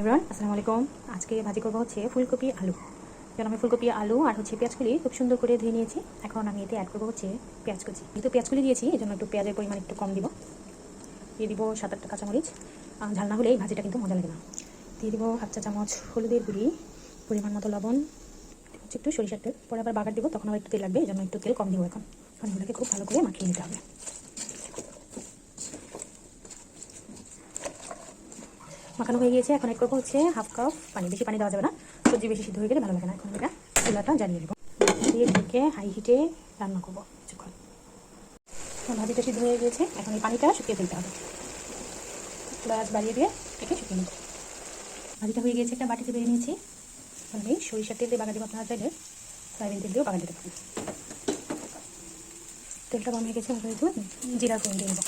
Everyone, আসসালামু আলাইকুম। আজকে ভাজি করবো হচ্ছে ফুলকপি আলু। যেন আমি ফুলকপি আলু আর হচ্ছে পেঁয়াজগুলি খুব সুন্দর করে ধুয়ে নিয়েছি। এখন আমি এতে অ্যাড করবো হচ্ছে পেঁয়াজ কুচি। যেহেতু পেঁয়াজগুলি দিয়েছি এই জন্য একটু পেঁয়াজের পরিমাণ একটু কম দিব। দিয়ে দিব 7-8টা কাঁচামরিচ। ঝাল না হলে এই ভাজিটা কিন্তু মজা লাগে না। দিয়ে দিব 1 চা চামচ হলুদের গুঁড়ি, পরিমাণ মতো লবণ, হচ্ছে একটু সরিষার তেল। পরে আবার বাগার দিব, তখন আবার একটু তেল লাগবে, এই জন্য একটু তেল কম দিব। এখন এগুলোকে খুব ভালো করে মাখিয়ে নিতে হবে। মাখানো হয়ে গিয়েছে। এখন এক করবো হচ্ছে 1/2 কাপ পানি। বেশি পানি দেওয়া যাবে না, সবজি বেশি সিদ্ধ হয়ে গেলে ভালো লাগে না। এখন এটা চুলাটা জ্বালিয়ে দেবো, দিয়ে ঢেকে হাই হিটে রান্না করবো কিছুক্ষণ। ভাজিটা সিদ্ধ হয়ে গিয়েছে, এখন এই পানিটা শুকিয়ে ফেলতে হবে। চুলা আঁচ বাড়িয়ে দিয়ে এটাকে শুকিয়ে নেব। ভাজিটা হয়ে গিয়েছে, একটা বাটিতে বেরিয়ে নিয়েছি। এখন আমি সরিষার তেল দিয়ে বাগা দেবো, আপনারা চাইলে সয়াবিন তেল দিয়েও বাগা দিতে পারেন। তেলটা গরম হয়ে গেছে, জিরা ফোড়ন দিয়ে নেবো।